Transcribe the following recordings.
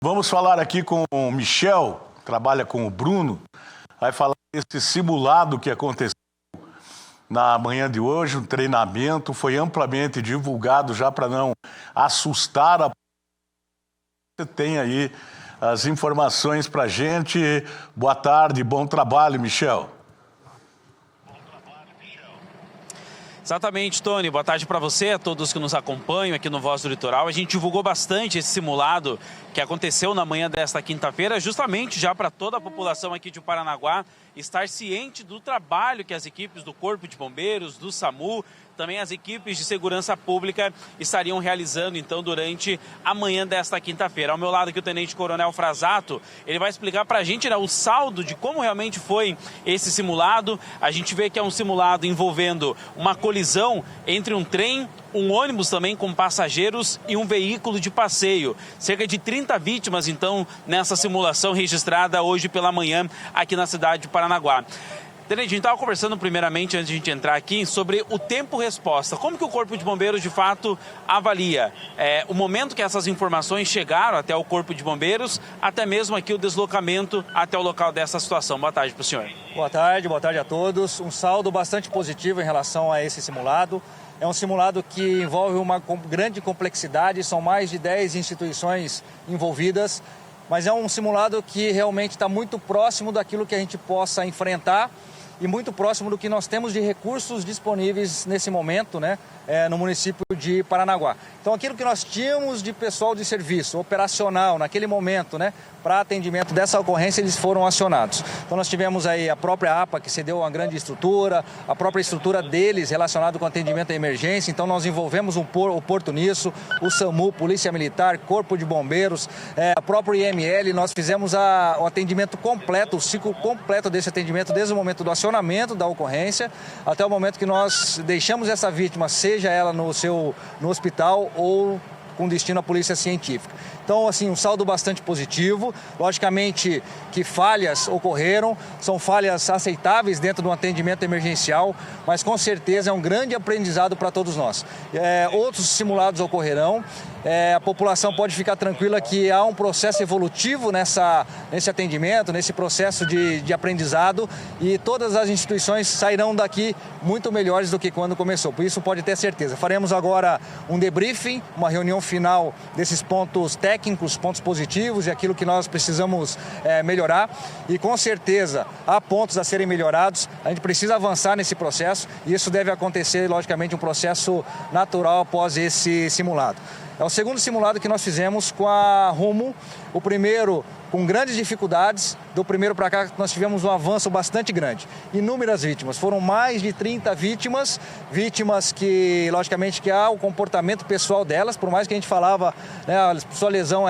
Vamos falar aqui com o Michel, que trabalha com o Bruno, vai falar desse simulado que aconteceu na manhã de hoje, um treinamento, foi amplamente divulgado já para não assustar a... Você tem aí as informações para a gente. Boa tarde, bom trabalho, Michel. Exatamente, Tony. Boa tarde para você, a todos que nos acompanham aqui no Voz do Litoral. A gente divulgou bastante esse simulado que aconteceu na manhã desta quinta-feira, justamente já para toda a população aqui de Paranaguá estar ciente do trabalho que as equipes do Corpo de Bombeiros, do SAMU, também as equipes de segurança pública estariam realizando, então, durante a manhã desta quinta-feira. Ao meu lado aqui o Tenente Coronel Frasato, ele vai explicar para a gente, né, o saldo de como realmente foi esse simulado. A gente vê que é um simulado envolvendo uma colisão entre um trem, um ônibus também com passageiros e um veículo de passeio. Cerca de 30 vítimas, então, nessa simulação registrada hoje pela manhã aqui na cidade de Paranaguá. Tenente, a gente estava conversando primeiramente, antes de a gente entrar aqui, sobre o tempo-resposta. Como que o Corpo de Bombeiros, de fato, avalia o momento que essas informações chegaram até o Corpo de Bombeiros, até mesmo aqui o deslocamento até o local dessa situação? Boa tarde para o senhor. Boa tarde a todos. Um saldo bastante positivo em relação a esse simulado. É um simulado que envolve uma grande complexidade, são mais de 10 instituições envolvidas, mas é um simulado que realmente está muito próximo daquilo que a gente possa enfrentar e muito próximo do que nós temos de recursos disponíveis nesse momento, né, no município de Paranaguá. Então, aquilo que nós tínhamos de pessoal de serviço operacional naquele momento, né, para atendimento dessa ocorrência, eles foram acionados. Então, nós tivemos aí a própria APA, que cedeu uma grande estrutura, a própria estrutura deles relacionada com atendimento à emergência. Então, nós envolvemos o Porto nisso, o SAMU, Polícia Militar, Corpo de Bombeiros, a própria IML. Nós fizemos o atendimento completo, o ciclo completo desse atendimento, desde o momento do acionamento da ocorrência até o momento que nós deixamos essa vítima, seja ela no hospital ou com destino à polícia científica. Então, assim, um saldo bastante positivo. Logicamente que falhas ocorreram, são falhas aceitáveis dentro do atendimento emergencial, mas com certeza é um grande aprendizado para todos nós. Outros simulados ocorrerão. A população pode ficar tranquila que há um processo evolutivo nesse atendimento, nesse processo de aprendizado, e todas as instituições sairão daqui muito melhores do que quando começou. Por isso pode ter certeza. Faremos agora um debriefing, uma reunião final desses pontos técnicos, pontos positivos e aquilo que nós precisamos melhorar. E com certeza há pontos a serem melhorados. A gente precisa avançar nesse processo e isso deve acontecer, logicamente, um processo natural após esse simulado. É o segundo simulado que nós fizemos com a Rumo. O primeiro com grandes dificuldades, do primeiro para cá nós tivemos um avanço bastante grande. Inúmeras vítimas, foram mais de 30 vítimas que, logicamente, que há o comportamento pessoal delas, por mais que a gente falava, né, a sua lesão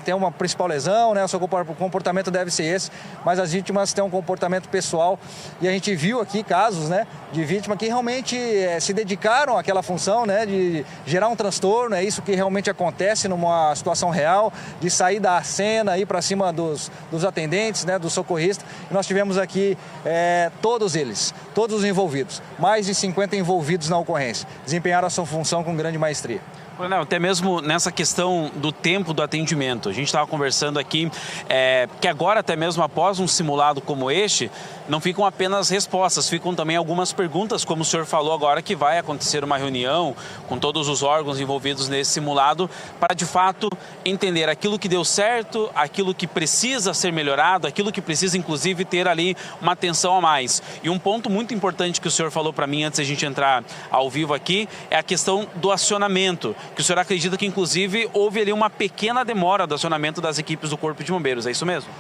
tem uma principal lesão, né, o seu comportamento deve ser esse, mas as vítimas têm um comportamento pessoal e a gente viu aqui casos, né, de vítima que realmente se dedicaram àquela função, né, de gerar um transtorno. É isso que realmente acontece numa situação real, de sair da cena, ir para cima dos atendentes, né, do socorrista. E nós tivemos aqui todos os envolvidos, mais de 50 envolvidos na ocorrência, desempenharam a sua função com grande maestria. Coronel, até mesmo nessa questão do tempo do atendimento, a gente estava conversando aqui que agora, até mesmo após um simulado como este, não ficam apenas respostas, ficam também algumas perguntas, como o senhor falou agora, que vai acontecer uma reunião com todos os órgãos envolvidos nesse simulado, para de fato entender aquilo que deu certo, aquilo que precisa ser melhorado, aquilo que precisa inclusive ter ali uma atenção a mais. E um ponto muito importante que o senhor falou para mim antes de a gente entrar ao vivo aqui, é a questão do acionamento, que o senhor acredita que inclusive houve ali uma pequena demora do acionamento das equipes do Corpo de Bombeiros, é isso mesmo?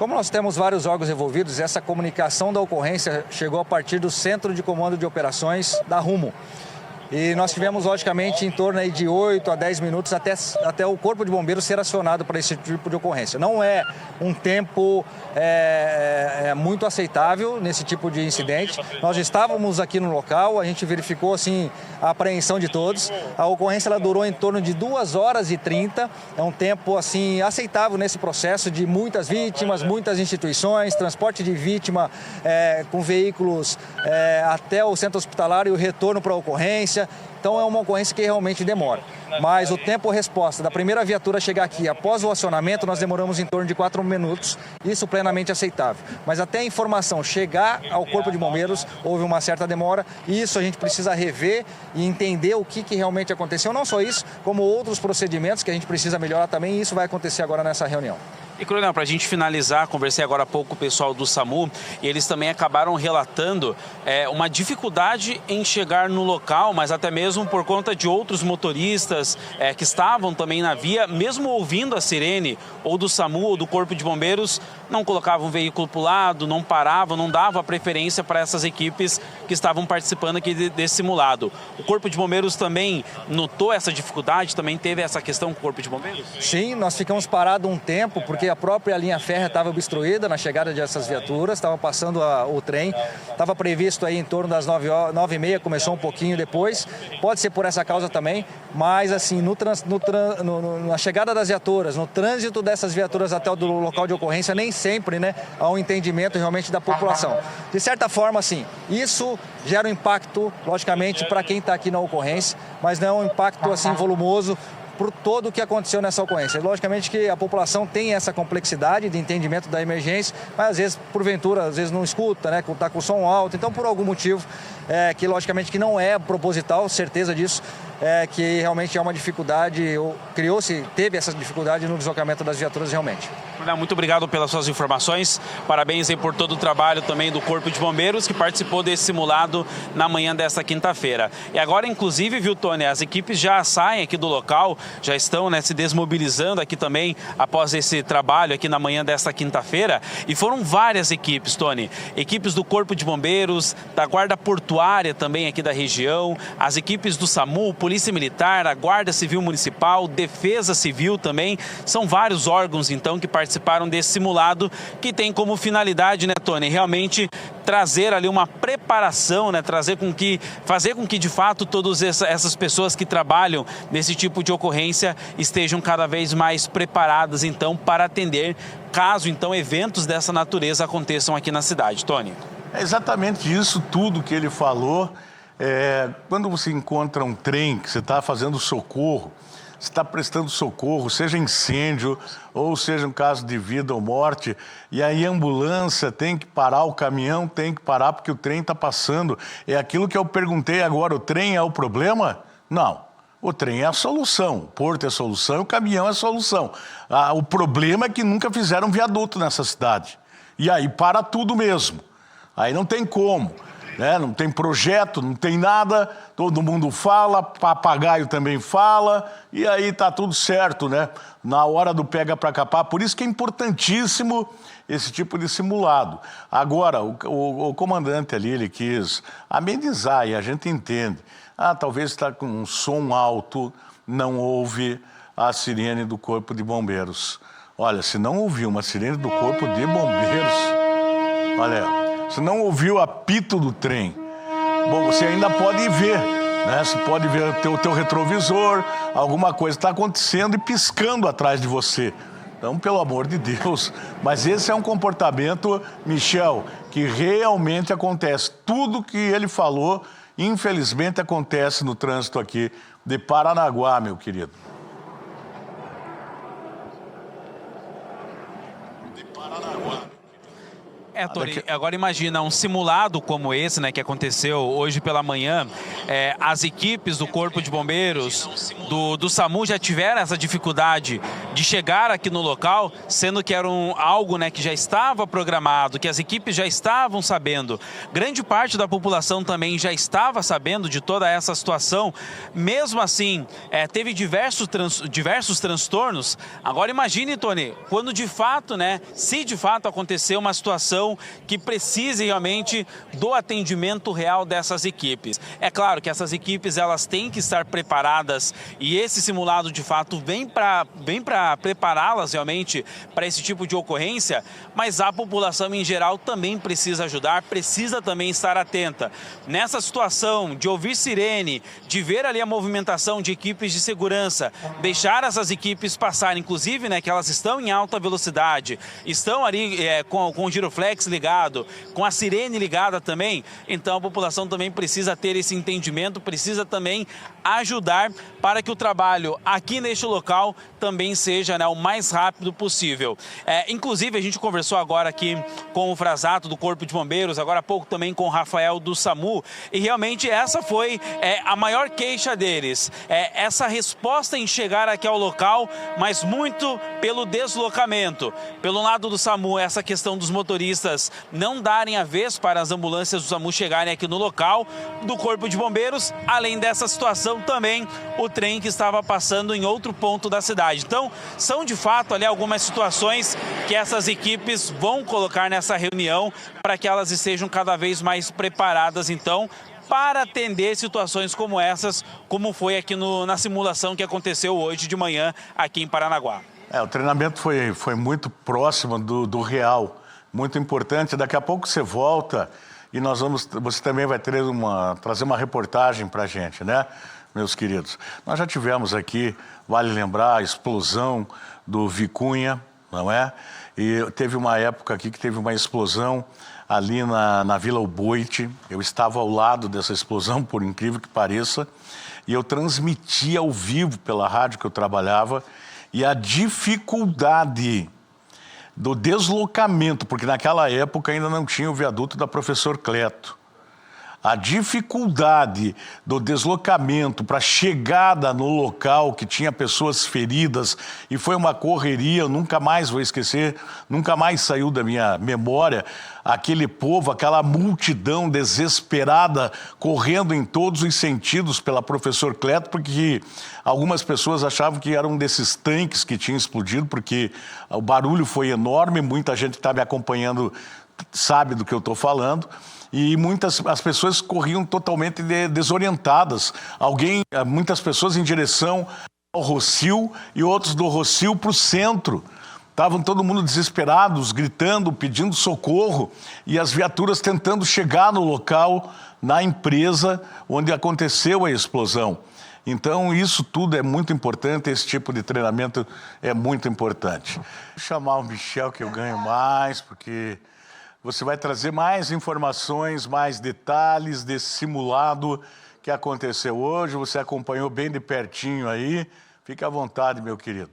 Como nós temos vários órgãos envolvidos, essa comunicação da ocorrência chegou a partir do Centro de Comando de Operações da Rumo. E nós tivemos, logicamente, em torno aí de 8 a 10 minutos até o Corpo de Bombeiros ser acionado para esse tipo de ocorrência. Não é um tempo muito aceitável nesse tipo de incidente. Nós estávamos aqui no local, a gente verificou assim, a apreensão de todos. A ocorrência ela durou em torno de 2h30. É um tempo assim, aceitável nesse processo de muitas vítimas, muitas instituições, transporte de vítima com veículos até o centro hospitalar e o retorno para a ocorrência. ocorrência, então é uma ocorrência que realmente demora. Mas o tempo-resposta da primeira viatura chegar aqui após o acionamento, nós demoramos em torno de 4 minutos, isso plenamente aceitável. Mas até a informação chegar ao Corpo de Bombeiros, houve uma certa demora, e isso a gente precisa rever e entender o que realmente aconteceu. Não só isso, como outros procedimentos que a gente precisa melhorar também, e isso vai acontecer agora nessa reunião. E, Coronel, para a gente finalizar, conversei agora há pouco com o pessoal do SAMU e eles também acabaram relatando uma dificuldade em chegar no local, mas até mesmo por conta de outros motoristas que estavam também na via, mesmo ouvindo a sirene ou do SAMU ou do Corpo de Bombeiros, não colocavam o veículo para o lado, não paravam, não davam a preferência para essas equipes que estavam participando aqui desse simulado. O Corpo de Bombeiros também notou essa dificuldade, também teve essa questão com o Corpo de Bombeiros? Sim, nós ficamos parados um tempo, porque a própria linha férrea estava obstruída na chegada dessas viaturas, estava passando o trem, estava previsto aí em torno das 9h30, começou um pouquinho depois, pode ser por essa causa também, mas assim, na chegada das viaturas, no trânsito dessas viaturas até o local de ocorrência, nem sempre, né, há um entendimento realmente da população. De certa forma, assim, isso gera um impacto, logicamente, para quem está aqui na ocorrência, mas não é um impacto assim volumoso por todo o que aconteceu nessa ocorrência. Logicamente que a população tem essa complexidade de entendimento da emergência, mas às vezes, porventura, às vezes não escuta, né, está com o som alto, então por algum motivo, que logicamente que não é proposital, certeza disso, que realmente é uma dificuldade, teve essa dificuldade no deslocamento das viaturas realmente. Muito obrigado pelas suas informações, parabéns aí por todo o trabalho também do Corpo de Bombeiros que participou desse simulado na manhã desta quinta-feira. E agora, inclusive, viu, Tony, as equipes já saem aqui do local, já estão, né, se desmobilizando aqui também após esse trabalho aqui na manhã desta quinta-feira, e foram várias equipes, Tony, equipes do Corpo de Bombeiros, da Guarda Portuária também aqui da região, as equipes do SAMU, Polícia Militar, a Guarda Civil Municipal, Defesa Civil também, são vários órgãos então que participaram desse simulado que tem como finalidade, né, Tony, realmente trazer ali uma preparação, né, fazer com que de fato todas essas pessoas que trabalham nesse tipo de ocorrência estejam cada vez mais preparadas então para atender caso então eventos dessa natureza aconteçam aqui na cidade. Tony. É exatamente isso tudo que ele falou. Quando você encontra um trem que você está fazendo socorro, você está prestando socorro, seja incêndio ou seja um caso de vida ou morte, e aí a ambulância tem que parar, o caminhão tem que parar porque o trem está passando. É aquilo que eu perguntei agora, o trem é o problema? Não, o trem é a solução, o porto é a solução e o caminhão é a solução. O problema é que nunca fizeram viaduto nessa cidade, e aí para tudo mesmo, aí não tem como. Não tem projeto, não tem nada, todo mundo fala, papagaio também fala, e aí tá tudo certo, né? Na hora do pega para capar, por isso que é importantíssimo esse tipo de simulado. Agora, o comandante ali, ele quis amenizar, e a gente entende. Talvez está com um som alto, não ouve a sirene do Corpo de Bombeiros. Olha, se não ouviu uma sirene do Corpo de Bombeiros, olha... Você não ouviu o apito do trem, bom, você ainda pode ver, né? Você pode ver o teu retrovisor, alguma coisa está acontecendo e piscando atrás de você. Então, pelo amor de Deus, mas esse é um comportamento, Michel, que realmente acontece. Tudo que ele falou, infelizmente, acontece no trânsito aqui de Paranaguá, meu querido. De Paranaguá. Tony, agora imagina um simulado como esse, né, que aconteceu hoje pela manhã, as equipes do Corpo de Bombeiros, do SAMU já tiveram essa dificuldade de chegar aqui no local, sendo que era algo, né, que já estava programado, que as equipes já estavam sabendo. Grande parte da população também já estava sabendo de toda essa situação. Mesmo assim, teve diversos transtornos. Agora imagine, Tony, quando de fato, né, se de fato acontecer uma situação que precise realmente do atendimento real dessas equipes. É claro que essas equipes elas têm que estar preparadas e esse simulado de fato vem para para prepará-las realmente para esse tipo de ocorrência, mas a população em geral também precisa ajudar, precisa também estar atenta. Nessa situação de ouvir sirene, de ver ali a movimentação de equipes de segurança, deixar essas equipes passarem, inclusive, né, que elas estão em alta velocidade, estão ali com o giroflex ligado, com a sirene ligada também, então a população também precisa ter esse entendimento, precisa também ajudar para que o trabalho aqui neste local também seja, né, o mais rápido possível. Inclusive, a gente conversou agora aqui com o Frasato do Corpo de Bombeiros, agora há pouco também com o Rafael do SAMU, e realmente essa foi a maior queixa deles. Essa resposta em chegar aqui ao local, mas muito pelo deslocamento. Pelo lado do SAMU, essa questão dos motoristas não darem a vez para as ambulâncias do SAMU chegarem aqui no local, do Corpo de Bombeiros, além dessa situação também, o trem que estava passando em outro ponto da cidade. Então, são de fato ali algumas situações que essas equipes vão colocar nessa reunião para que elas estejam cada vez mais preparadas, então, para atender situações como essas, como foi aqui na simulação que aconteceu hoje de manhã aqui em Paranaguá. O treinamento foi muito próximo do real, muito importante. Daqui a pouco você volta e você também vai trazer uma reportagem para a gente, né, meus queridos? Nós já tivemos aqui, vale lembrar, a explosão do Vicunha, não é? E teve uma época aqui que teve uma explosão ali na Vila Oboite. Eu estava ao lado dessa explosão, por incrível que pareça, e eu transmitia ao vivo pela rádio que eu trabalhava, e a dificuldade do deslocamento, porque naquela época ainda não tinha o viaduto da Professor Cleto. A dificuldade do deslocamento para chegada no local que tinha pessoas feridas, e foi uma correria, eu nunca mais vou esquecer, nunca mais saiu da minha memória, aquele povo, aquela multidão desesperada, correndo em todos os sentidos pela Professor Cleto, porque algumas pessoas achavam que era um desses tanques que tinha explodido, porque o barulho foi enorme, muita gente que está me acompanhando sabe do que eu estou falando. E as pessoas corriam totalmente desorientadas. Muitas pessoas em direção ao Rossio e outros do Rossio para o centro. Estavam todo mundo desesperados, gritando, pedindo socorro, e as viaturas tentando chegar no local, na empresa onde aconteceu a explosão. Então, isso tudo é muito importante, esse tipo de treinamento é muito importante. Vou chamar o Michel, que eu ganho mais, porque você vai trazer mais informações, mais detalhes desse simulado que aconteceu hoje. Você acompanhou bem de pertinho aí. Fique à vontade, meu querido.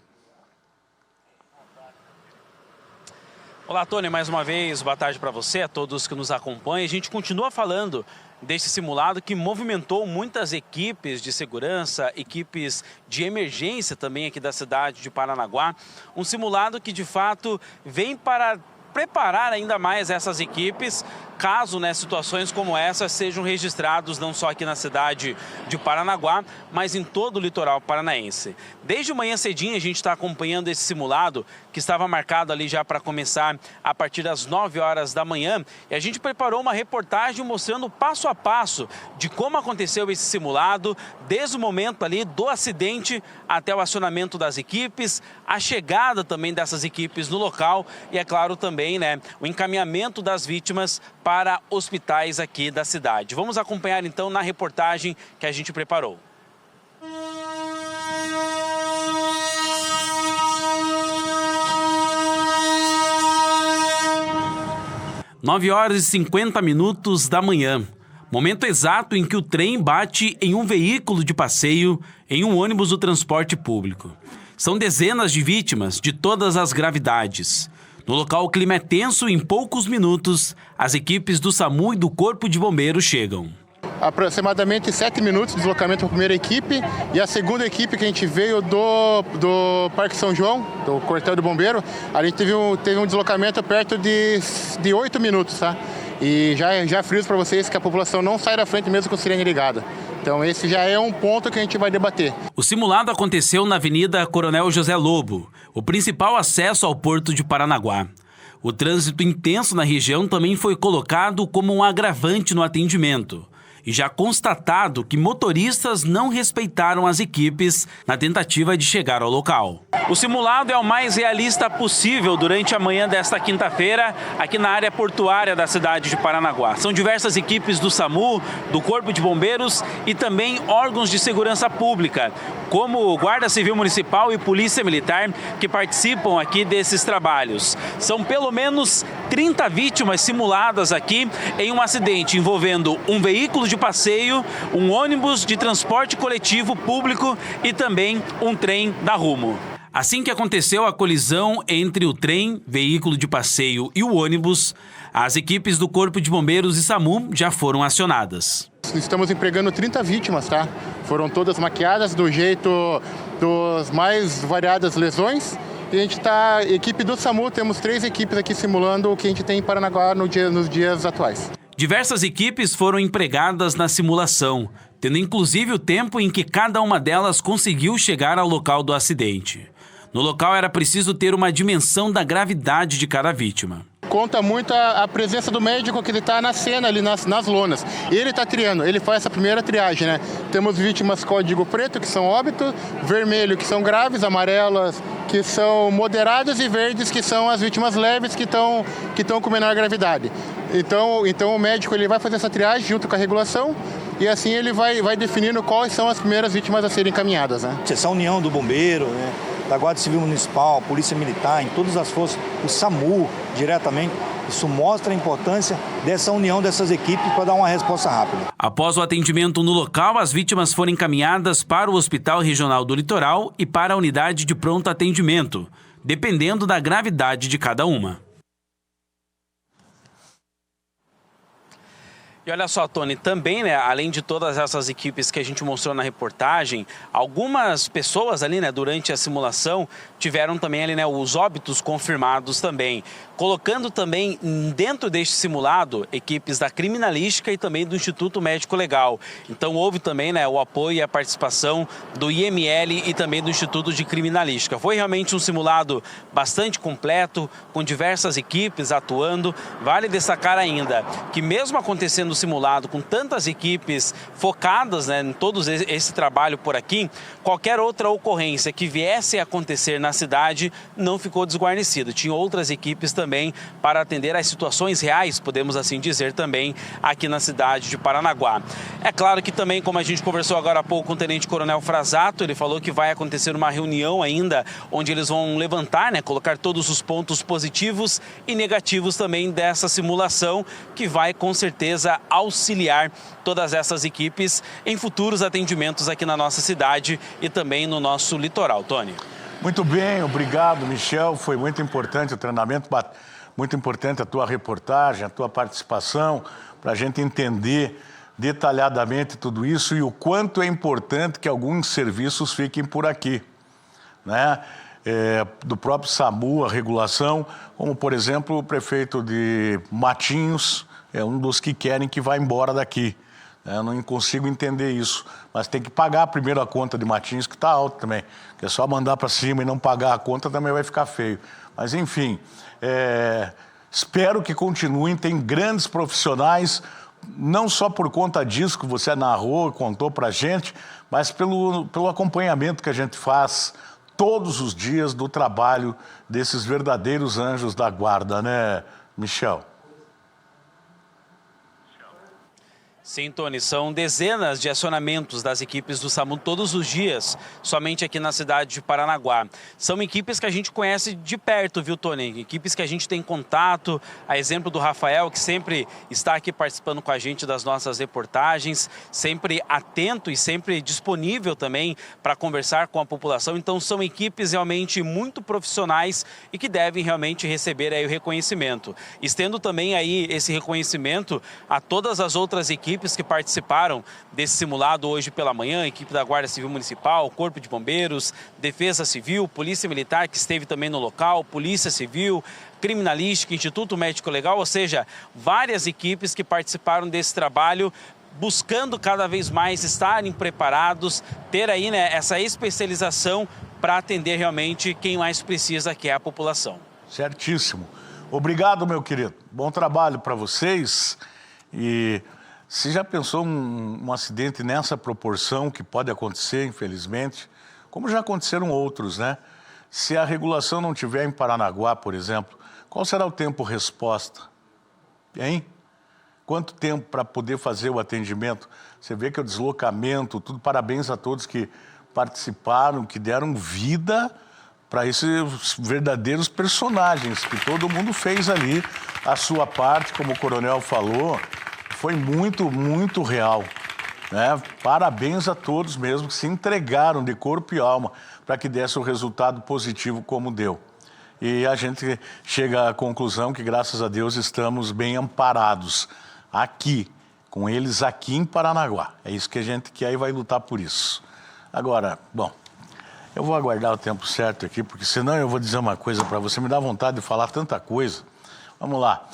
Olá, Tony, mais uma vez, boa tarde para você, a todos que nos acompanham. A gente continua falando desse simulado que movimentou muitas equipes de segurança, equipes de emergência também aqui da cidade de Paranaguá. Um simulado que, de fato, vem para preparar ainda mais essas equipes, caso, né, situações como essa sejam registrados não só aqui na cidade de Paranaguá, mas em todo o litoral paranaense. Desde manhã cedinho a gente está acompanhando esse simulado, que estava marcado ali já para começar a partir das 9 horas da manhã, e a gente preparou uma reportagem mostrando passo a passo de como aconteceu esse simulado, desde o momento ali do acidente até o acionamento das equipes, a chegada também dessas equipes no local e, é claro, também, né, o encaminhamento das vítimas para hospitais aqui da cidade. Vamos acompanhar então na reportagem que a gente preparou. Nove horas e 50 minutos da manhã. Momento exato em que o trem bate em um veículo de passeio em um ônibus do transporte público. São dezenas de vítimas de todas as gravidades. No local, o clima é tenso e em poucos minutos, as equipes do SAMU e do Corpo de Bombeiros chegam. Aproximadamente 7 minutos de deslocamento para a primeira equipe, e a segunda equipe que a gente veio do Parque São João, do quartel do bombeiro, a gente teve um deslocamento perto de 8 minutos, tá? E já friso para vocês que a população não sai da frente mesmo com sirene ligada. Então esse já é um ponto que a gente vai debater. O simulado aconteceu na Avenida Coronel José Lobo, o principal acesso ao Porto de Paranaguá. O trânsito intenso na região também foi colocado como um agravante no atendimento. e já constatado que motoristas não respeitaram as equipes na tentativa de chegar ao local. O simulado é o mais realista possível durante a manhã desta quinta-feira, aqui na área portuária da cidade de Paranaguá. São diversas equipes do SAMU, do Corpo de Bombeiros e também órgãos de segurança pública, como Guarda Civil Municipal e Polícia Militar, que participam aqui desses trabalhos. São pelo menos 30 vítimas simuladas aqui em um acidente envolvendo um veículo de passeio, um ônibus de transporte coletivo público e também um trem da Rumo. Assim que aconteceu a colisão entre o trem, veículo de passeio e o ônibus, as equipes do Corpo de Bombeiros e SAMU já foram acionadas. Estamos empregando 30 vítimas, tá? Foram todas maquiadas do jeito das mais variadas lesões. E a gente está, equipe do SAMU, temos 3 equipes aqui simulando o que a gente tem em Paranaguá nos dias atuais. Diversas equipes foram empregadas na simulação, tendo inclusive o tempo em que cada uma delas conseguiu chegar ao local do acidente. No local era preciso ter uma dimensão da gravidade de cada vítima. Conta muito a presença do médico que ele está na cena ali nas lonas. Ele está triando, ele faz essa primeira triagem, né? Temos vítimas código preto, que são óbito, vermelho, que são graves, amarelas, que são moderadas e verdes, que são as vítimas leves, que estão com menor gravidade. Então o médico ele vai fazer essa triagem junto com a regulação e assim ele vai definindo quais são as primeiras vítimas a serem encaminhadas, né? Essa união do bombeiro, né? Da Guarda Civil Municipal, Polícia Militar, em todas as forças, o SAMU diretamente, isso mostra a importância dessa união dessas equipes para dar uma resposta rápida. Após o atendimento no local, as vítimas foram encaminhadas para o Hospital Regional do Litoral e para a unidade de pronto atendimento, dependendo da gravidade de cada uma. E olha só, Tony, também, né, além de todas essas equipes que a gente mostrou na reportagem, algumas pessoas ali, né, durante a simulação, tiveram também ali, né, os óbitos confirmados também, colocando também dentro deste simulado equipes da criminalística e também do Instituto Médico Legal. Então houve também, né, o apoio e a participação do IML e também do Instituto de Criminalística. Foi realmente um simulado bastante completo, com diversas equipes atuando. Vale destacar ainda que mesmo acontecendo simulado com tantas equipes focadas, né, em todo esse trabalho por aqui, qualquer outra ocorrência que viesse a acontecer na cidade não ficou desguarnecida. Tinha outras equipes também para atender às situações reais, podemos assim dizer, também aqui na cidade de Paranaguá. É claro que também, como a gente conversou agora há pouco com o Tenente Coronel Frasato, ele falou que vai acontecer uma reunião ainda onde eles vão levantar, né, colocar todos os pontos positivos e negativos também dessa simulação, que vai com certeza auxiliar todas essas equipes em futuros atendimentos aqui na nossa cidade e também no nosso litoral. Tony. Muito bem, obrigado, Michel. Foi muito importante o treinamento, muito importante a tua reportagem, a tua participação, para a gente entender detalhadamente tudo isso e o quanto é importante que alguns serviços fiquem por aqui, né? Do próprio SAMU, a regulação, como, por exemplo, o prefeito de Matinhos, é um dos que querem que vá embora daqui. Eu não consigo entender isso. Mas tem que pagar primeiro a conta de Matinhos, que está alta também. Que é só mandar para cima e não pagar a conta também vai ficar feio. Mas, enfim, espero que continuem. Tem grandes profissionais, não só por conta disso que você narrou e contou para a gente, mas pelo acompanhamento que a gente faz todos os dias do trabalho desses verdadeiros anjos da guarda, né, Michel? Sim, Tony, são dezenas de acionamentos das equipes do SAMU todos os dias, somente aqui na cidade de Paranaguá. São equipes que a gente conhece de perto, viu, Tony? Equipes que a gente tem contato, a exemplo do Rafael, que sempre está aqui participando com a gente das nossas reportagens, sempre atento e sempre disponível também para conversar com a população. Então são equipes realmente muito profissionais e que devem realmente receber aí o reconhecimento. Estendo também aí esse reconhecimento a todas as outras equipes que participaram desse simulado hoje pela manhã, equipe da Guarda Civil Municipal, Corpo de Bombeiros, Defesa Civil, Polícia Militar, que esteve também no local, Polícia Civil, Criminalística, Instituto Médico Legal, ou seja, várias equipes que participaram desse trabalho, buscando cada vez mais estarem preparados, ter aí, né, essa especialização para atender realmente quem mais precisa, que é a população. Certíssimo. Obrigado, meu querido. Bom trabalho para vocês e Você já pensou um acidente nessa proporção que pode acontecer, infelizmente? Como já aconteceram outros, né? Se a regulação não tiver em Paranaguá, por exemplo, qual será o tempo-resposta? Hein? Quanto tempo para poder fazer o atendimento? Você vê que o deslocamento, tudo, parabéns a todos que participaram, que deram vida para esses verdadeiros personagens, que todo mundo fez ali a sua parte, como o coronel falou, foi muito, muito real. Né? Parabéns a todos mesmo que se entregaram de corpo e alma para que desse o resultado positivo como deu. E a gente chega à conclusão que, graças a Deus, estamos bem amparados aqui, com eles aqui em Paranaguá. É isso que a gente quer e vai lutar por isso. Agora, bom, eu vou aguardar o tempo certo aqui, porque senão eu vou dizer uma coisa para você, me dá vontade de falar tanta coisa. Vamos lá.